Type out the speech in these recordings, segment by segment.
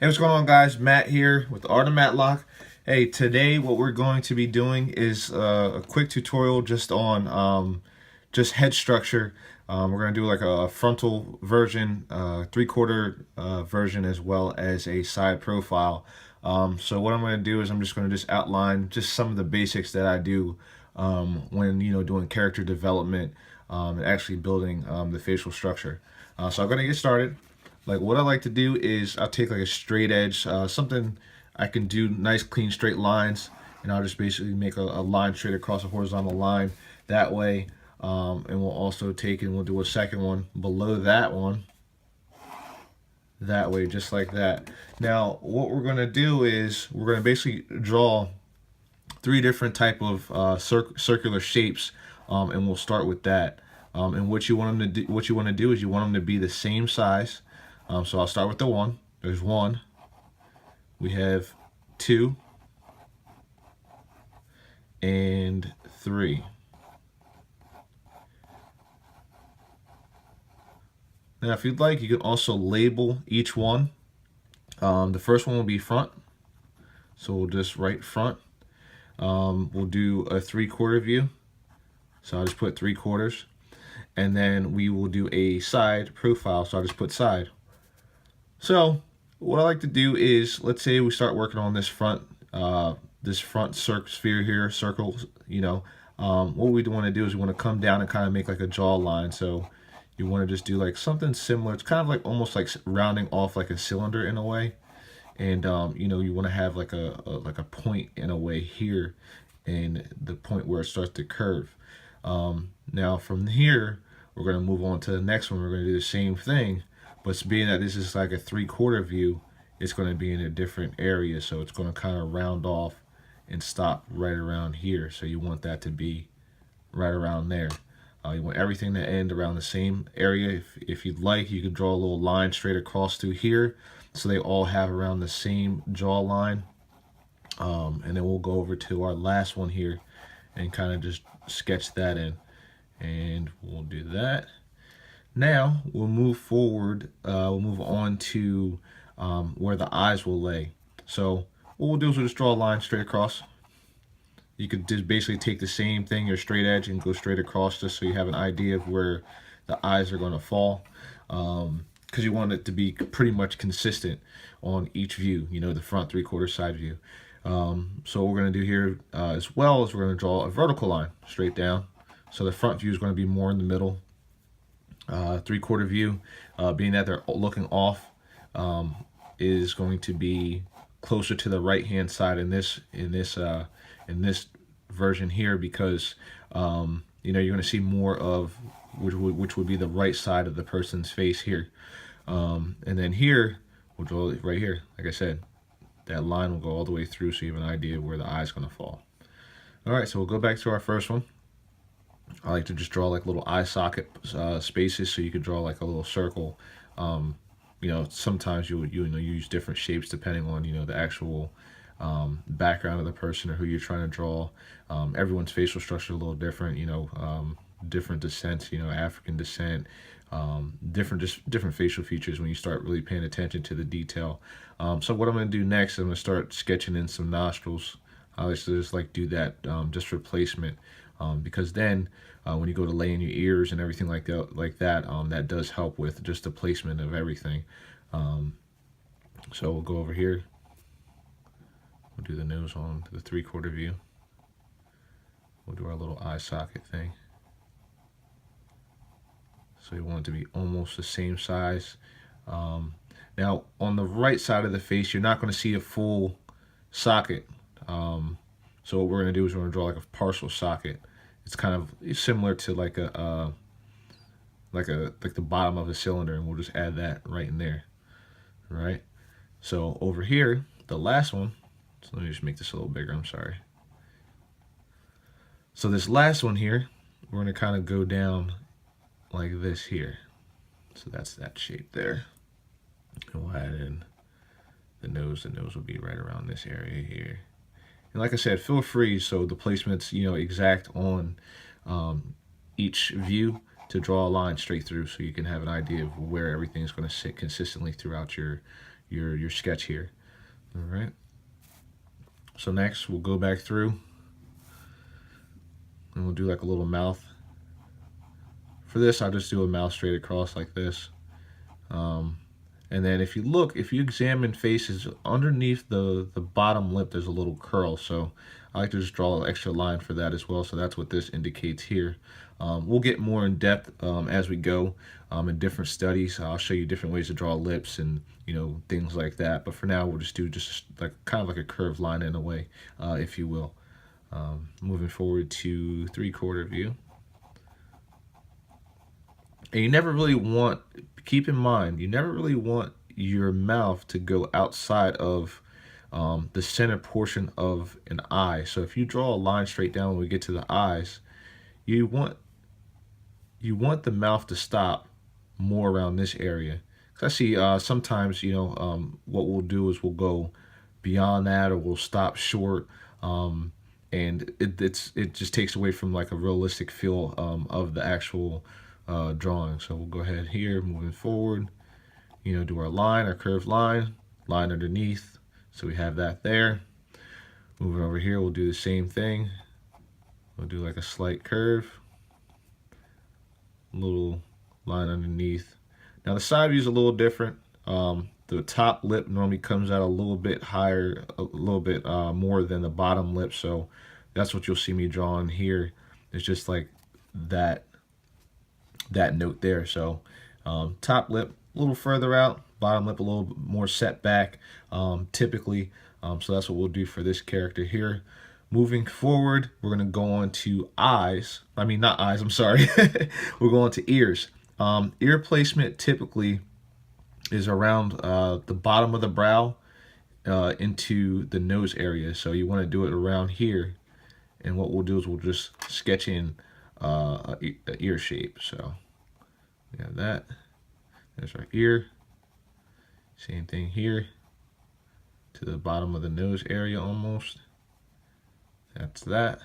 Hey, what's going on, guys? Matt here with the Art of Matlock. Hey, today what we're going to be doing is a quick tutorial just on just head structure. We're going to do like a frontal version, three-quarter version, as well as a side profile. So what I'm going to do is I'm just going to just outline just some of the basics that I do when doing character development and actually building the facial structure. So I'm going to get started. Like what I like to do is I'll take like a straight edge, something I can do nice clean straight lines, and I'll just basically make a line straight across a horizontal line that way. And we'll also take and we'll do a second one below that one that way, just like that. Now what we're going to do is we're going to basically draw three different type of circular shapes, and we'll start with that. And what you want them to do, what you want to do is you want them to be the same size. So I'll start with the one. There's one. We have two and three. Now, if you'd like, you can also label each one. The first one will be front, so we'll just write front. We'll do a three-quarter view, so I'll just put 3/4, and then we will do a side profile, so I'll just put side. So what I like to do is, let's say we start working on this front sphere here, circle. What we want to do is we want to come down and kind of make like a jaw line. So you want to just do like something similar. It's kind of like almost like rounding off like a cylinder in a way. And you want to have like a point in a way here, and the point where it starts to curve. Now from here, we're going to move on to the next one. We're going to do the same thing, but being that this is like a three-quarter view, it's going to be in a different area. So it's going to kind of round off and stop right around here. So you want that to be right around there. You want everything to end around the same area. If you'd like, you could draw a little line straight across through here, so they all have around the same jaw line. And then we'll go over to our last one here and kind of just sketch that in. And we'll do that. Now we'll move forward. We'll move on to where the eyes will lay. So what we'll do is we'll just draw a line straight across. You could just basically take the same thing, your straight edge, and go straight across, just so you have an idea of where the eyes are going to fall. Because you want it to be pretty much consistent on each view, the front, three-quarter, side view. So what we're going to do here as well is we're going to draw a vertical line straight down. So the front view is going to be more in the middle. Three-quarter view, being that they're looking off, is going to be closer to the right-hand side in this version here, because you're going to see more of which would be the right side of the person's face here. And then here we'll draw it right here. Like I said, that line will go all the way through, so you have an idea of where the eye is going to fall. All right, so we'll go back to our first one. I like to just draw like little eye socket spaces, so you could draw like a little circle. Sometimes you use different shapes depending on the actual background of the person or who you're trying to draw. Everyone's facial structure is a little different. Different descents. African descent. Different facial features when you start really paying attention to the detail. So what I'm going to do next, I'm going to start sketching in some nostrils. I like to just do that just for placement, because then when you go to lay in your ears and everything like that, that does help with just the placement of everything. So we'll go over here. We'll do the nose on the three-quarter view. We'll do our little eye socket thing. So you want it to be almost the same size. Now on the right side of the face, you're not going to see a full socket. So what we're going to do is we're going to draw like a partial socket. It's kind of similar to like the bottom of a cylinder, and we'll just add that right in there. All right. So over here, the last one. So let me just make this a little bigger. I'm sorry. So this last one here, we're going to kind of go down like this here. So that's that shape there. And we'll add in the nose. The nose will be right around this area here. And like I said, feel free, so the placement's exact on each view, to draw a line straight through, so you can have an idea of where everything's going to sit consistently throughout your your sketch here. All right. So next we'll go back through and we'll do like a little mouth. For this, I'll just do a mouth straight across like this. And then if you examine faces underneath the bottom lip, there's a little curl. So I like to just draw an extra line for that as well. So that's what this indicates here. We'll get more in depth as we go in different studies. I'll show you different ways to draw lips and things like that. But for now, we'll just do just like kind of like a curved line in a way, if you will. Moving forward to 3/4 view. And you never really want, keep in mind, you never really want your mouth to go outside of the center portion of an eye. So if you draw a line straight down when we get to the eyes, you want the mouth to stop more around this area. Because I see sometimes, what we'll do is we'll go beyond that or we'll stop short. And it just takes away from like a realistic feel of the actual drawing. So we'll go ahead here, moving forward, do our line, our curved line underneath. So we have that there. Moving over here, we'll do the same thing. We'll do like a slight curve, little line underneath. Now the side view is a little different. The top lip normally comes out a little bit higher, a little bit more than the bottom lip. So that's what you'll see me drawing here. It's just like that note there. So top lip a little further out, bottom lip a little more set back, typically. So that's what we'll do for this character here. Moving forward, we're going to go on to eyes. I mean, not eyes, I'm sorry. We're going to ears. Ear placement typically is around the bottom of the brow into the nose area. So you want to do it around here. And what we'll do is we'll just sketch in a ear shape. So we have that. There's our ear. Same thing here to the bottom of the nose area almost. That's that.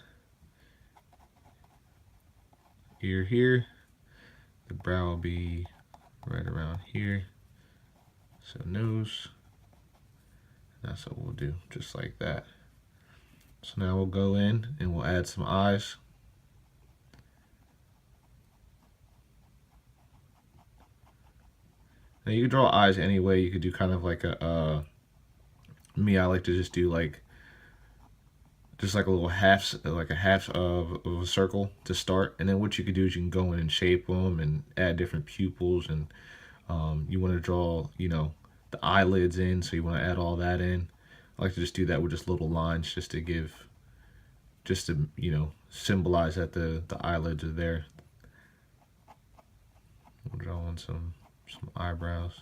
Ear here. The brow will be right around here. So nose. That's what we'll do, just like that. So now we'll go in and we'll add some eyes. Now you can draw eyes any way. You could do kind of like me, I like to just do like a little half, like a half of a circle to start. And then what you could do is you can go in and shape them and add different pupils. And you want to draw, the eyelids in, so you want to add all that in. I like to just do that with just little lines just to symbolize that the eyelids are there. We'll draw in some eyebrows.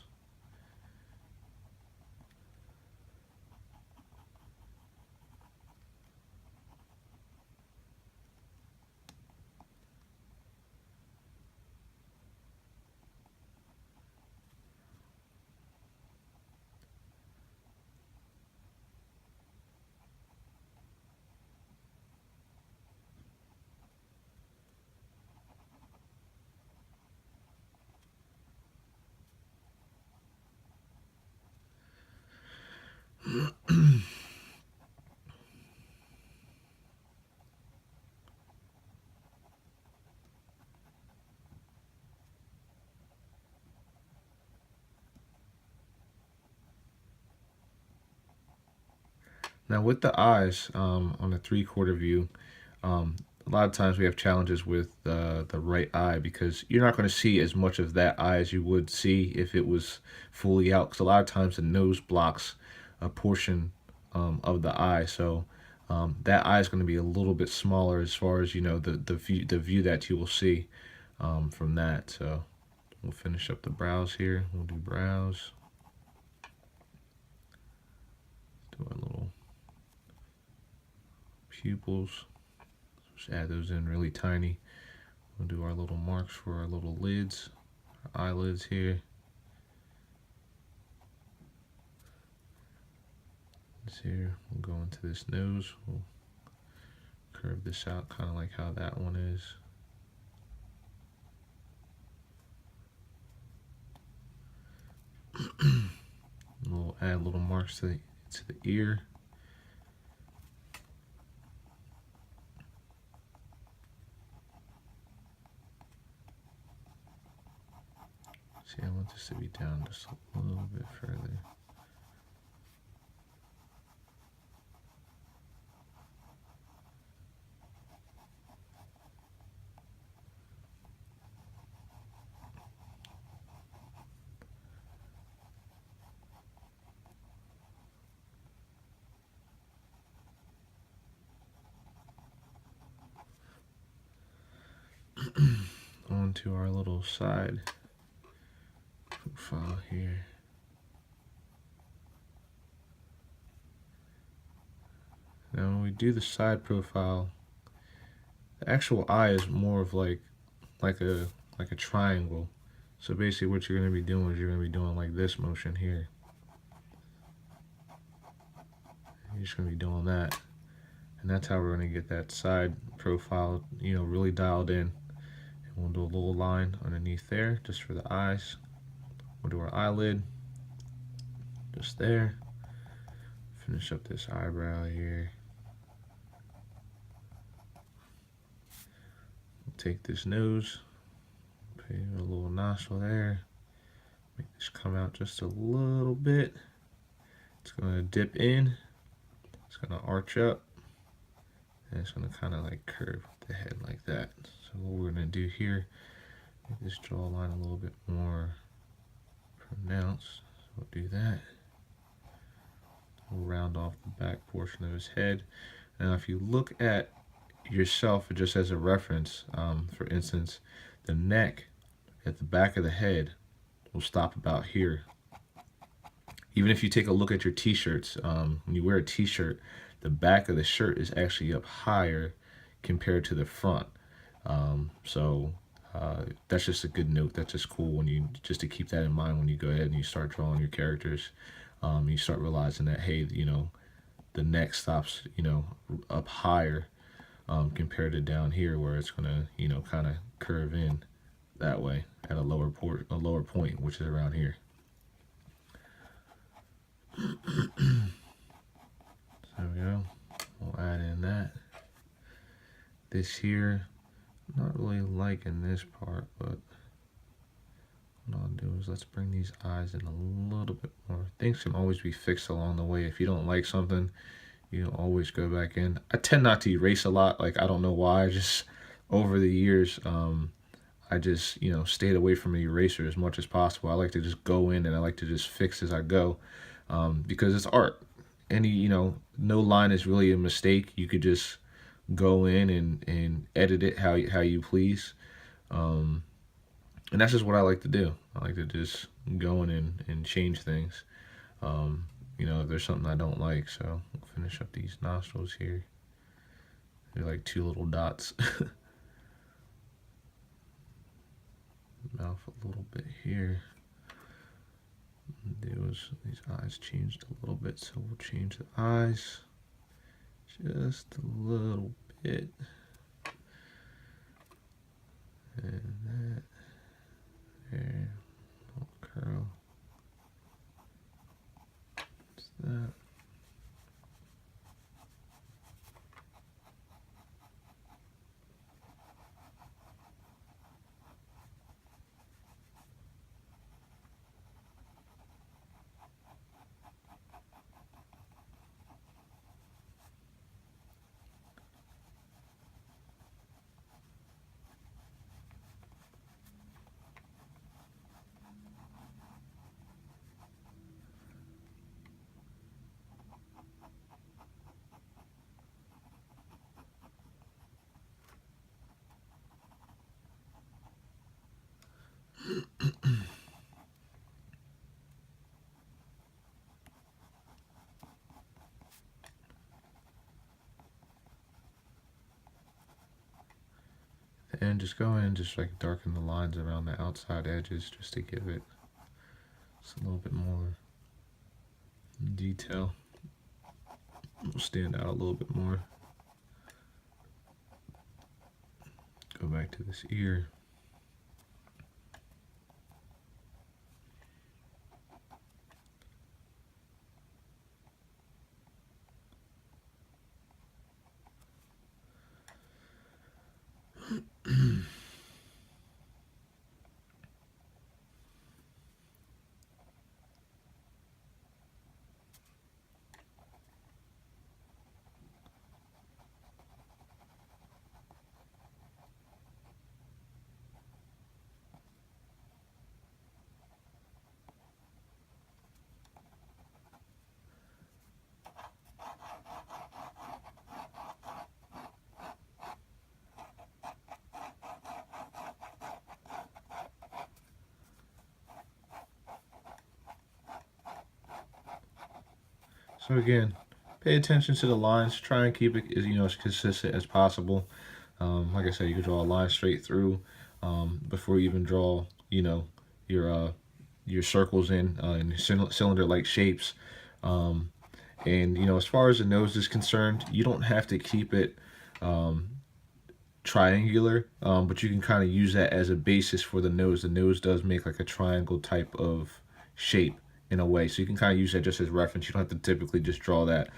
Now with the eyes on the 3/4 view, a lot of times we have challenges with the right eye because you're not going to see as much of that eye as you would see if it was fully out. Because a lot of times the nose blocks a portion of the eye, so that eye is going to be a little bit smaller as far as the view that you will see from that. So we'll finish up the brows here. We'll do brows. Do our little pupils. Just add those in really tiny. We'll do our little marks for our little lids, our eyelids here. This here, we'll go into this nose. We'll curve this out kind of like how that one is. We'll little marks to the ear. See, I want this to be down just a little bit further. Onto our little side profile here. Now when we do the side profile, the actual eye is more of like a triangle. So basically what you're going to be doing is you're going to be doing like this motion here. You're just going to be doing that. And that's how we're going to get that side profile, you know, really dialed in. And we'll do a little line underneath there just for the eyes. We'll do our eyelid just there. Finish up this eyebrow here. We'll take this nose, put a little nostril there. Make this come out just a little bit. It's going to dip in. It's going to arch up. And it's going to kind of like curve the head like that. So what we're going to do here, make this jawline a little bit more pronounced. So we'll do that. We'll round off the back portion of his head. Now if you look at yourself just as a reference, for instance, the neck at the back of the head will stop about here. Even if you take a look at your t-shirts, when you wear a t-shirt, the back of the shirt is actually up higher compared to the front. So that's just a good note. That's just cool when you, just to keep that in mind when you go ahead and you start drawing your characters. You start realizing that, hey, you know, the neck stops, you know, up higher compared to down here where it's gonna, you know, kind of curve in that way at a lower point, which is around here. There we go. We'll add in that. This here, I'm not really liking this part, but what I'll do is let's bring these eyes in a little bit more. Things can always be fixed along the way. If you don't like something, you can always go back in. I tend not to erase a lot. Like, I don't know why. Just over the years, I just, you know, stayed away from an eraser as much as possible. I like to just go in and I like to just fix as I go, because it's art. Any, you know, no line is really a mistake. You could just go in and edit it how you please. And that's just what I like to do. I like to just go in and change things. You know, if there's something I don't like. So we'll finish up these nostrils here. They're like two little dots. Mouth a little bit here. These eyes changed a little bit, so we'll change the eyes just a little bit. And that there, little curl. That's that. And just go in and just like darken the lines around the outside edges just to give it just a little bit more detail. It'll stand out a little bit more. Go back to this ear. So again, pay attention to the lines. Try and keep it as as consistent as possible. Like I said, you can draw a line straight through before you even draw your your circles in cylinder-like shapes. Um, and as far as the nose is concerned, you don't have to keep it triangular, but you can kind of use that as a basis for the nose. The nose does make like a triangle type of shape in a way, so you can kind of use that just as reference. You don't have to typically just draw that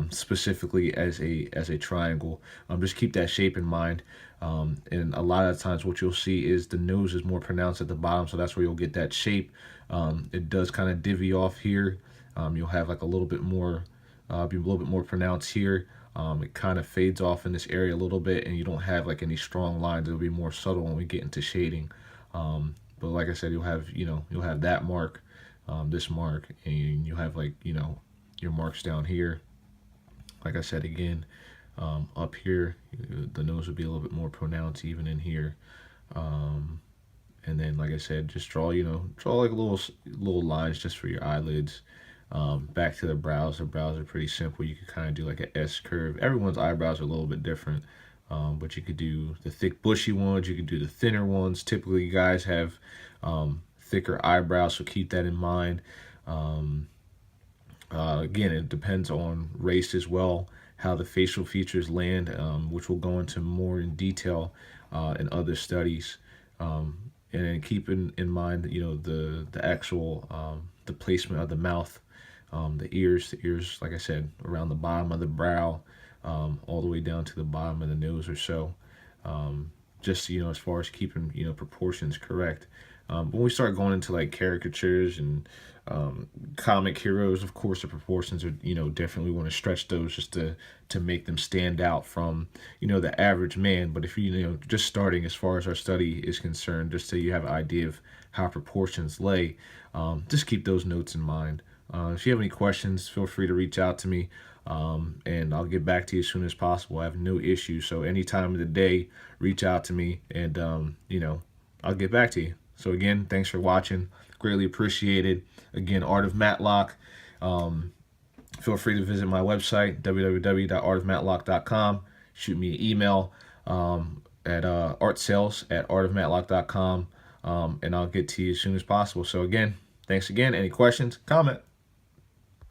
specifically as a triangle. Just keep that shape in mind. And a lot of times what you'll see is the nose is more pronounced at the bottom, so that's where you'll get that shape. It does kind of divvy off here. You'll have like a little bit more, be a little bit more pronounced here. It kind of fades off in this area a little bit, and you don't have like any strong lines. It'll be more subtle when we get into shading. But like I said, you'll have that mark, this mark, and you'll have like your marks down here. Like I said again, up here, the nose would be a little bit more pronounced even in here. And then, like I said, just draw like little lines just for your eyelids. Back to the brows. The brows are pretty simple. You could kind of do like an S curve. Everyone's eyebrows are a little bit different, but you could do the thick bushy ones. You could do the thinner ones. Typically, guys have thicker eyebrows, so keep that in mind. Again, it depends on race as well, how the facial features land, which we'll go into more in detail in other studies. And then keep in mind, the actual the placement of the mouth, the ears, like I said, around the bottom of the brow, all the way down to the bottom of the nose or so. Just as far as keeping proportions correct. When we start going into like caricatures and comic heroes, of course the proportions are different. We want to stretch those just to make them stand out from the average man. But if just starting as far as our study is concerned, just so you have an idea of how proportions lay, just keep those notes in mind. If you have any questions, feel free to reach out to me, and I'll get back to you as soon as possible. I have no issue, so any time of the day, reach out to me, and I'll get back to you. So again, thanks for watching. Greatly appreciated. Again, Art of Matlock. Feel free to visit my website, www.artofmatlock.com. Shoot me an email at artsales@artofmatlock.com, and I'll get to you as soon as possible. So again, thanks again. Any questions, comment.